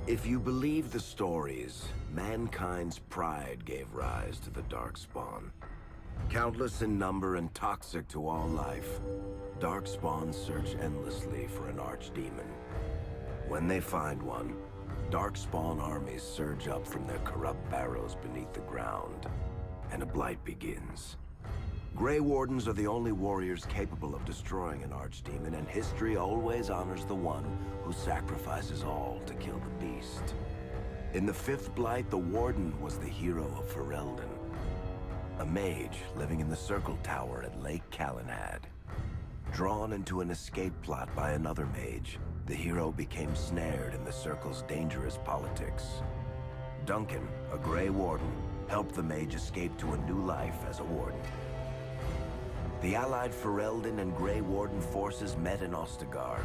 If you believe the stories, mankind's pride gave rise to the Darkspawn. Countless in number and toxic to all life, Darkspawn search endlessly for an archdemon. When they find one, Darkspawn armies surge up from their corrupt barrows beneath the ground, and a blight begins. Grey Wardens are the only warriors capable of destroying an archdemon, and history always honors the one who sacrifices all to kill the beast. In the fifth blight, the Warden was the hero of Ferelden, a mage living in the Circle Tower at Lake Calenhad. Drawn into an escape plot by another mage, the hero became snared in the Circle's dangerous politics. Duncan, a Grey Warden, helped the mage escape to a new life as a warden. The allied Ferelden and Grey Warden forces met in Ostagar,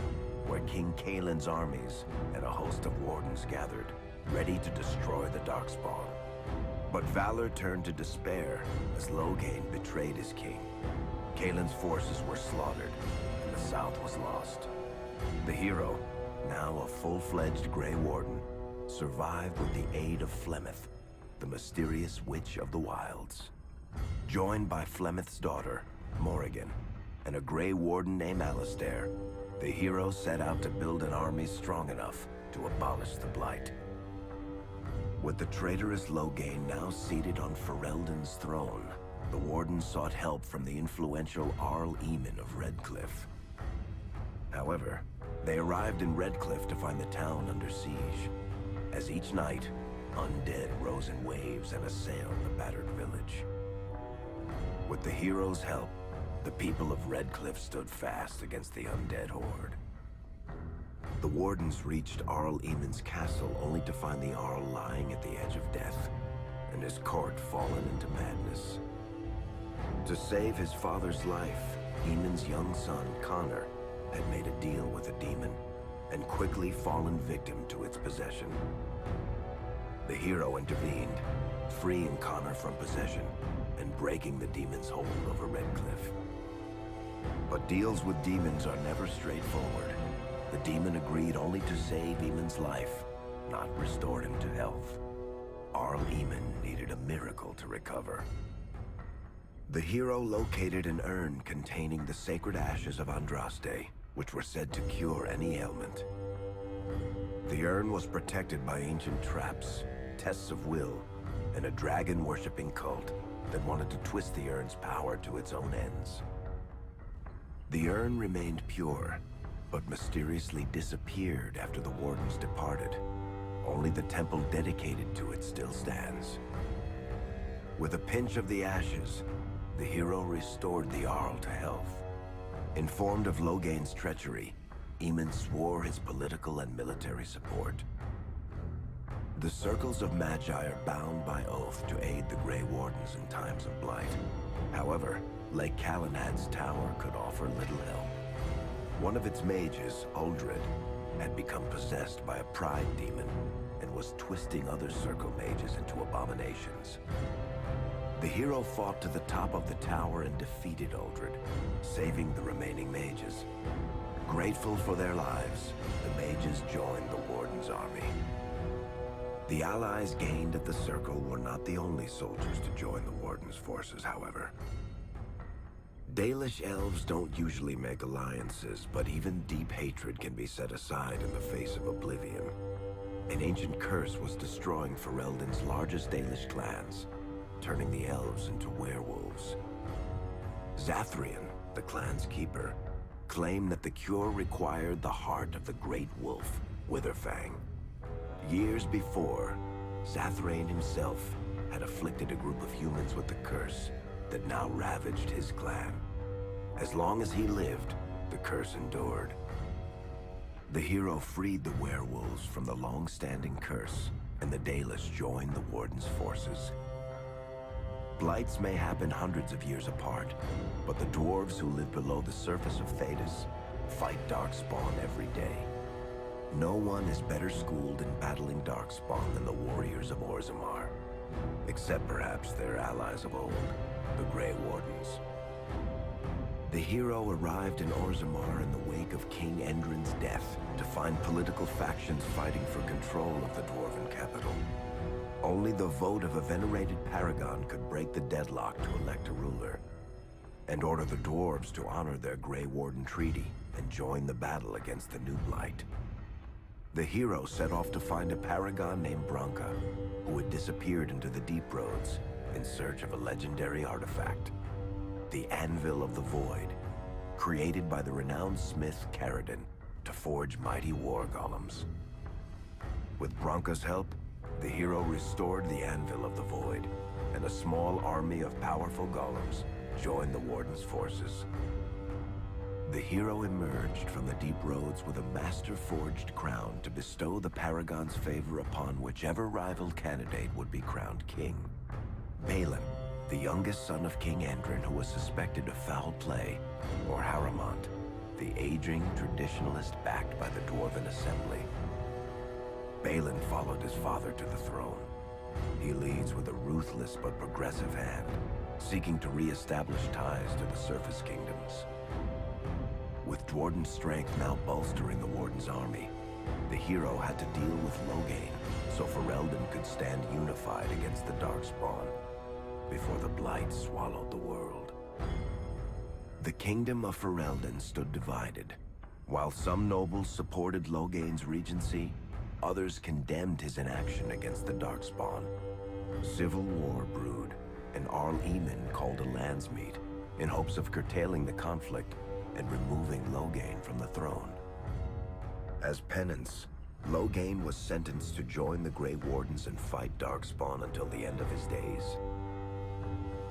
where King Kaelin's armies and a host of wardens gathered, ready to destroy the Darkspawn. But valor turned to despair as Loghain betrayed his king. Kaelin's forces were slaughtered, and the south was lost. The hero, now a full-fledged Grey Warden, survived with the aid of Flemeth, the mysterious witch of the wilds. Joined by Flemeth's daughter, Morrigan, and a Grey Warden named Alistair, the hero set out to build an army strong enough to abolish the Blight. With the traitorous Loghain now seated on Ferelden's throne, the Warden sought help from the influential Arl Eamon of Redcliffe. However, they arrived in Redcliffe to find the town under siege. As each night, undead rose in waves and assailed the battered village. With the hero's help, the people of Redcliffe stood fast against the undead horde. The Wardens reached Arl Eamon's castle only to find the Arl lying at the edge of death, and his court fallen into madness. To save his father's life, Eamon's young son, Connor, had made a deal with a demon, and quickly fallen victim to its possession. The hero intervened, freeing Connor from possession, and breaking the demon's hold over Redcliffe. But deals with demons are never straightforward. The demon agreed only to save Eamon's life, not restore him to health. Arl Eamon needed a miracle to recover. The hero located an urn containing the sacred ashes of Andraste, which were said to cure any ailment. The urn was protected by ancient traps, tests of will, and a dragon-worshipping cult that wanted to twist the urn's power to its own ends. The urn remained pure, but mysteriously disappeared after the Wardens departed. Only the temple dedicated to it still stands. With a pinch of the ashes, the hero restored the Arl to health. Informed of Loghain's treachery, Eamon swore his political and military support. The circles of Magi are bound by oath to aid the Grey Wardens in times of blight. However, Lake Calenhad's tower could offer little help. One of its mages, Uldred, had become possessed by a pride demon and was twisting other circle mages into abominations. The hero fought to the top of the tower and defeated Uldred, saving the remaining mages. Grateful for their lives, the mages joined the Warden's army. The allies gained at the Circle were not the only soldiers to join the Warden's forces, however. Dalish elves don't usually make alliances, but even deep hatred can be set aside in the face of oblivion. An ancient curse was destroying Ferelden's largest Dalish clans, turning the elves into werewolves. Zathrian, the clan's keeper, claimed that the cure required the heart of the great wolf, Witherfang. Years before, Zathrian himself had afflicted a group of humans with the curse that now ravaged his clan. As long as he lived, the curse endured. The hero freed the werewolves from the long-standing curse, and the Dalish joined the Warden's forces. Blights may happen hundreds of years apart, but the dwarves who live below the surface of Thedas fight Darkspawn every day. No one is better schooled in battling Darkspawn than the warriors of Orzammar, except perhaps their allies of old, the Grey Wardens. The hero arrived in Orzammar in the wake of King Endrin's death to find political factions fighting for control of the Dwarven capital. Only the vote of a venerated paragon could break the deadlock to elect a ruler, and order the dwarves to honor their Grey Warden treaty and join the battle against the New Blight. The hero set off to find a paragon named Branka, who had disappeared into the Deep Roads in search of a legendary artifact, the Anvil of the Void, created by the renowned smith Caradon to forge mighty war golems. With Branka's help, the hero restored the Anvil of the Void, and a small army of powerful golems joined the Warden's forces. The hero emerged from the Deep Roads with a master-forged crown to bestow the Paragon's favor upon whichever rival candidate would be crowned king. Balin, the youngest son of King Endrin who was suspected of foul play, or Haramont, the aging traditionalist backed by the Dwarven Assembly. Balin followed his father to the throne. He leads with a ruthless but progressive hand, seeking to re-establish ties to the Surface Kingdoms. With Dwarden's strength now bolstering the Warden's army, the hero had to deal with Loghain so Ferelden could stand unified against the Darkspawn before the Blight swallowed the world. The kingdom of Ferelden stood divided. While some nobles supported Loghain's regency, others condemned his inaction against the Darkspawn. Civil war brewed, and Arl Eamon called a landsmeet in hopes of curtailing the conflict and removing Loghain from the throne. As penance, Loghain was sentenced to join the Grey Wardens and fight Darkspawn until the end of his days.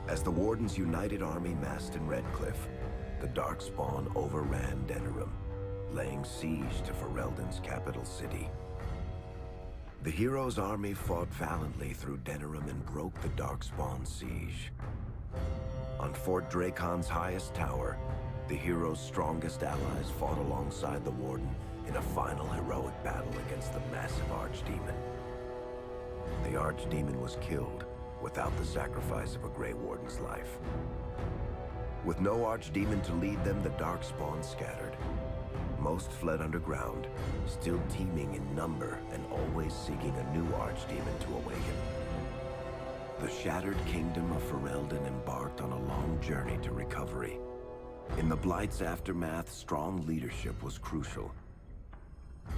As the Warden's united army massed in Redcliffe, the Darkspawn overran Denerim, laying siege to Ferelden's capital city. The hero's army fought valiantly through Denerim and broke the Darkspawn's siege. On Fort Dracon's highest tower, the hero's strongest allies fought alongside the Warden in a final heroic battle against the massive Archdemon. The Archdemon was killed without the sacrifice of a Grey Warden's life. With no Archdemon to lead them, the Darkspawn scattered. Most fled underground, still teeming in number and always seeking a new Archdemon to awaken. The shattered kingdom of Ferelden embarked on a long journey to recovery. In the Blight's aftermath, strong leadership was crucial.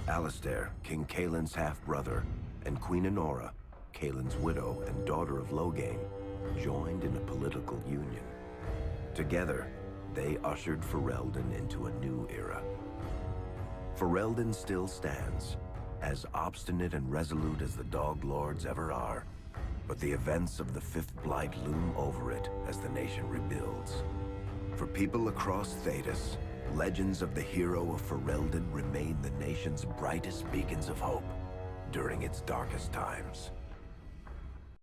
Alistair, King Caelin's half-brother, and Queen Enora, Caelin's widow and daughter of Loghain, joined in a political union. Together, they ushered Ferelden into a new era. Ferelden still stands, as obstinate and resolute as the Dog Lords ever are, but the events of the Fifth Blight loom over it as the nation rebuilds. For people across Thedas, legends of the hero of Ferelden remain the nation's brightest beacons of hope during its darkest times.